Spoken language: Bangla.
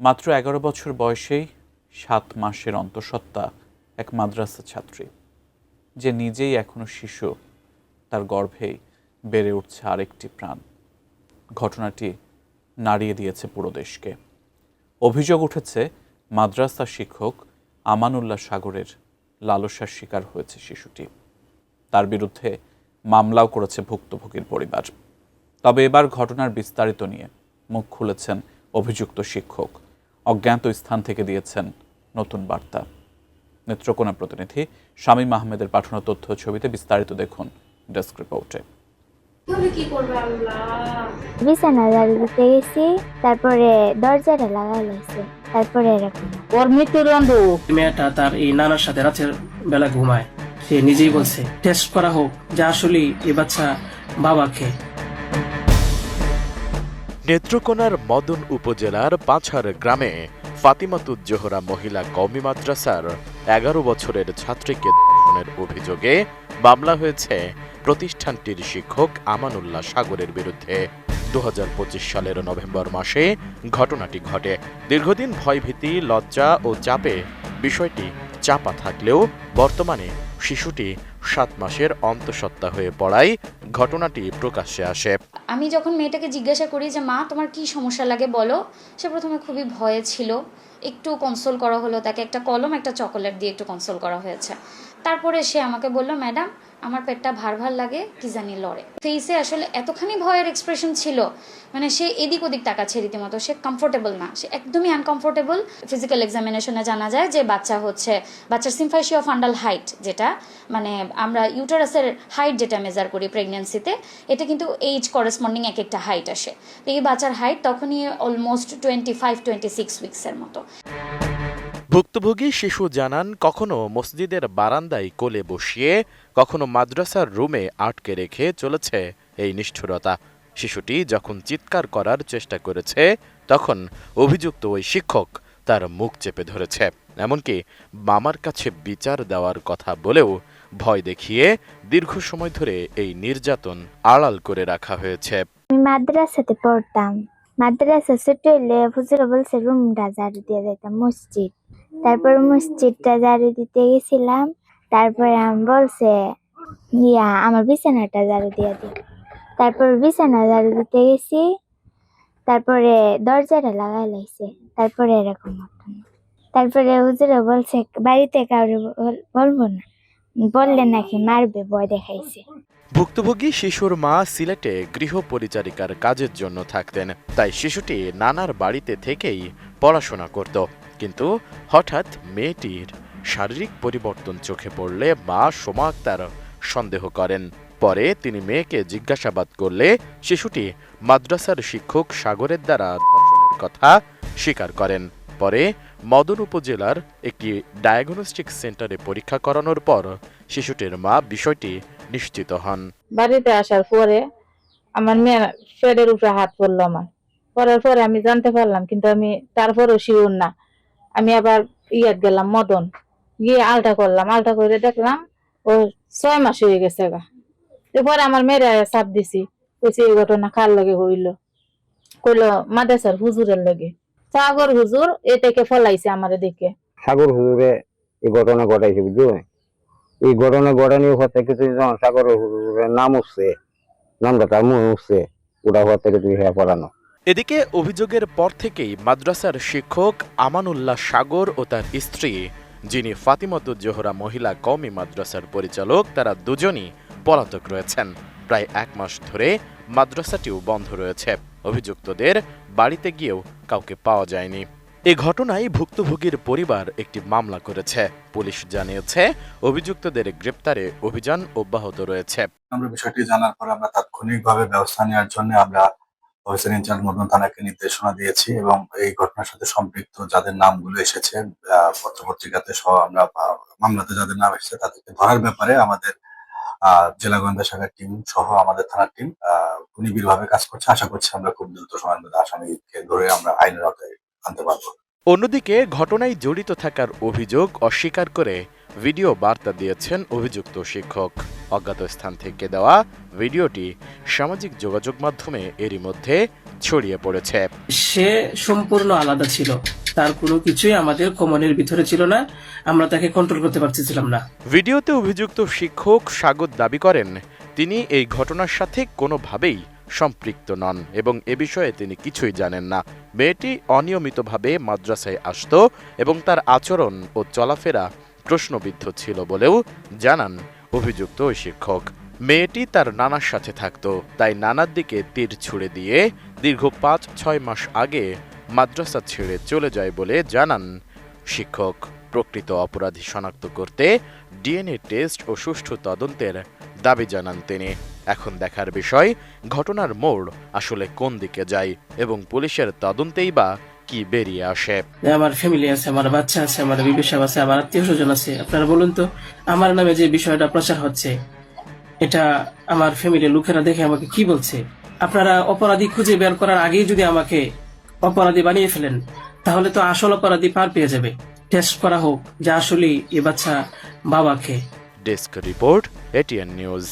মাত্র ১১ বছর বয়সেই ৭ মাসের অন্তঃসত্ত্বা এক মাদ্রাসা ছাত্রী, যে নিজেই এখনো শিশু, তার গর্ভেই বেড়ে উঠছে আরেকটি প্রাণ। ঘটনাটি নাড়িয়ে দিয়েছে পুরো দেশকে। অভিযোগ উঠেছে মাদ্রাসা শিক্ষক আমানুল্লাহ সাগরের লালসার শিকার হয়েছে শিশুটি। তার বিরুদ্ধে মামলাও করেছে ভুক্তভোগীর পরিবার। তবে এবার ঘটনার বিস্তারিত নিয়ে মুখ খুলেছেন অভিযুক্ত শিক্ষক। অজ্ঞাত স্থান থেকে দিয়েছেন নতুন বার্তা। নেত্রকোনা প্রতিনিধি শামীম আহমেদের পাঠানো তথ্য ছবিতে বিস্তারিত দেখুন ডেস্ক রিপোর্টে। বিছানা ঝাড়ু দিতে গেছি, তারপরে দরজাটা লাগাই লাইছে, তারপরে এরকম ওর মৃত্যুদণ্ড। মেয়েটা তার এই নানার সাথে রাতের বেলা ঘুমায়। সে নিজেই বলছে টেস্ট করা হোক যে আসলে এই বাচ্চা বাবাকে। নেত্রকোনার মদন উপজেলার পাঁছার গ্রামে ফাতিমাতুজ জোহরা মহিলা কওমি মাদ্রাসার ১১ বছরের ছাত্রীকে ধর্ষণের অভিযোগে মামলা হয়েছে প্রতিষ্ঠানটির শিক্ষক আমানুল্লাহ সাগরের বিরুদ্ধে। ২০২৫ সালের নভেম্বর মাসে ঘটনাটি ঘটে। দীর্ঘদিন ভয়ভীতি, লজ্জা ও চাপে বিষয়টি চাপা থাকলেও বর্তমানে শিশুটি ৭ মাসের অন্তঃসত্ত্বা হয়ে পড়ায় ঘটনাটি প্রকাশ্যে আসে। আমি যখন মেয়েটাকে জিজ্ঞাসা করি যে মা তোমার কি সমস্যা লাগে বলো, সে প্রথমে খুবই ভয়ে ছিল। একটু কনসোল করা হলো, তাকে একটা কলম একটা চকোলেট দিয়ে একটু কনসোল করা হয়েছে। তারপরে সে আমাকে বলল ম্যাডাম আমার পেটটা ভার ভার লাগে, কি জানি লড়ে। ফেসে আসলে এতখানি ভয়ের এক্সপ্রেশন ছিল, মানে সে এদিক ওদিক তাকাচ্ছে রীতিমতো। সে কমফোর্টেবল না, সে একদমই আনকমফোর্টেবল। ফিজিক্যাল এক্সামিনেশনে জানা যায় যে বাচ্চার সিম্ফাইসিয়া ফান্ডাল হাইট, যেটা মানে আমরা ইউটারাসের হাইট যেটা মেজার করি প্রেগন্যান্সিতে, এটা কিন্তু এইজ করেসপন্ডিং এক একটা হাইট আসে। তো এই বাচ্চার হাইট তখনই অলমোস্ট 25-26 উইক্সের মতো। ভুক্তভোগী শিশু জানান, কখনো মসজিদের বারান্দায় কোলে বসিয়ে, কখনো মাদ্রাসার রুমে আটকে রেখে চলেছে এই নিষ্ঠুরতা। শিশুটি যখন চিৎকার করার চেষ্টা করেছে, তখন অভিযুক্ত ওই শিক্ষক তার মুখ চেপে ধরেছে। এমনকি মামার কাছে বিচার দেওয়ার কথা বলেও ভয় দেখিয়ে দীর্ঘ সময় ধরে এই নির্যাতন আড়াল করে রাখা হয়েছে। আমি মাদ্রাসাতে পড়তাম। মাদ্রাসা ছুটি হইলে হুজুর বলছে রুমটা ঝাড়ু দিয়ে যাইতাম মসজিদ। তারপর মসজিদটা ঝাড়ু দিতে গেছিলাম, তারপরে আমি বলছে আমার বিছানাটা ঝাড়ু দিয়ে দিই। তারপর বিছানা ঝাড়ু দিতে গেছি, তারপরে দরজাটা লাগাই লাইছে, তারপরে এরকম ঘটনা। তারপরে হুজুরে বলছে বাড়িতে কাউরে বলবো না, বললে নাকি মারবে, ভয় দেখাইছে। ভুক্তভোগী শিশুর মা সিলেটে গৃহ পরিচারিকার কাজের জন্য থাকতেন, তাই শিশুটি নানার বাড়িতে থেকেই পড়াশোনা করত। কিন্তু হঠাৎ মেয়েটির শারীরিক পরিবর্তন চোখে পড়লে মা সোমা আক্তার সন্দেহ করেন। পরে তিনি মেয়েকে জিজ্ঞাসাবাদ করলে শিশুটি মাদ্রাসার শিক্ষক সাগরের দ্বারা ধর্ষণের কথা স্বীকার করেন। পরে মদন উপজেলার একটি ডায়াগনস্টিক সেন্টারে পরীক্ষা করানোর পর শিশুটির মা বিষয়টি নিশ্চিত হন। বাড়িতে আসার পরে আমার মেয়ের পেটের উপরে হাত পড়লো আমার। পড়ার পরে আমি জানতে পারলাম, কিন্তু আমি তারপরেও শিওর না। আমি আবার গেলাম মদন, গিয়ে আলটা করলাম। আলটা করে দেখলাম ও 6 মাস হয়ে গেছে গা। পরে আমার মেয়েরা চাপ দিছি, কইছে এই ঘটনা কার লগে হইলো। কইলো মাদ্রাসার হুজুরের লগে। সাগর হুজুর এ থেকে ফলাইছে আমারে দেখে। সাগর হুজুরে এই ঘটনা ঘটাইছে, বুঝছো? এই ঘটনা ঘটানোর পর থেকে যখন সাগর হুজুরের নাম উঠছে, নামটা তার মুখ উঠছে, ওটা হওয়ার থেকে তুমি হ্যাঁ পড়ানো। এদিকে অভিযোগের পর থেকেই মাদ্রাসার শিক্ষক আমানুল্লাহ সাগর ও তার স্ত্রী, যিনি ফাতিমাতুজ জোহরা মহিলা কওমি মাদ্রাসার পরিচালক, তারা দুজনই পলাতক রয়েছেন। প্রায় ১ মাস ধরে মাদ্রাসাটিও বন্ধ রয়েছে। অভিযুক্তদের বাড়িতে গিয়েও কাউকে পাওয়া যায়নি। এ ঘটনায় ভুক্তভোগীর পরিবার একটি মামলা করেছে। পুলিশ জানিয়েছে অভিযুক্তদের গ্রেপ্তারে অভিযান অব্যাহত রয়েছে। আমরা বিষয়টি জানার পর আমরা তাৎক্ষণিকভাবে ব্যবস্থা নেওয়ার জন্য আমরা অফিসার ইনচার্জ মদন থানাকে নির্দেশনা দিয়েছি এবং এই ঘটনার সাথে সম্পৃক্ত যাদের নামগুলো এসেছে পত্রপত্রিকাতে সহ আমরা মামলাতে যাদের নাম এসেছে তাদেরকে ধরার ব্যাপারে আমাদের জেলা গোয়েন্দা শাখার টিম সহ আমাদের থানার টিম নিবিড়ভাবে কাজ করছে। আশা করছি আমরা খুব দ্রুত সময়ের মধ্যে আসামিকে ধরে আমরা আইনের আওতায় আনতে পারবো। অন্যদিকে ঘটনায় জড়িত থাকার অভিযোগ অস্বীকার করে ভিডিও বার্তা দিয়েছেন অভিযুক্ত শিক্ষক। অজ্ঞাত স্থান থেকে দেওয়া ভিডিওটি সামাজিক যোগাযোগ মাধ্যমে এরই মধ্যে ছড়িয়ে পড়েছে। সে সম্পূর্ণ আলাদা ছিল, তার কোনো কিছুই আমাদের কমনের ভিতরে ছিল না, আমরা তাকে কন্ট্রোল করতে পারতেছিলাম না। ভিডিওতে অভিযুক্ত শিক্ষক স্বাগত দাবি করেন তিনি এই ঘটনার সাথে কোনোভাবেই সম্পৃক্ত নন এবং এ বিষয়ে তিনি কিছুই জানেন না। মেয়েটি অনিয়মিতভাবে মাদ্রাসায় আসত এবং তার আচরণ ও চলাফেরা প্রশ্নবিদ্ধ ছিল বলেও জানান অভিযুক্ত ওই শিক্ষক। মেয়েটি তার নানার সাথে থাকত, তাই নানার দিকে তীর ছুড়ে দিয়ে দীর্ঘ 5-6 মাস আগে মাদ্রাসা ছেড়ে চলে যায় বলে জানান শিক্ষক। প্রকৃত অপরাধী শনাক্ত করতে ডিএনএ টেস্ট ও সুষ্ঠু তদন্তের দাবি জানান তিনি। এখন দেখার বিষয় ঘটনার মোড় আসলে কোন দিকে যায় এবং পুলিশের তদন্তেই বা কি বেরিয়ে আসে। আমার ফ্যামিলি আছে, আমার বাচ্চা আছে, আমার বিবি সাহেব আছে, আমার আত্মীয় স্বজন আছে। আপনারা বলুন তো, আমার নামে যে বিষয়টা প্রচার হচ্ছে, এটা আমার ফ্যামিলির লোকেরা দেখে আমাকে কি বলছে? আপনারা অপরাধী খুঁজে বের করার আগেই যদি আমাকে অপরাধী বানিয়ে ফেলেন, তাহলে তো আসল অপরাধী পার পেয়ে যাবে। টেস্ট করা হোক যে আসলে এ বাচ্চা বাবাকে। Desk report, ATN news.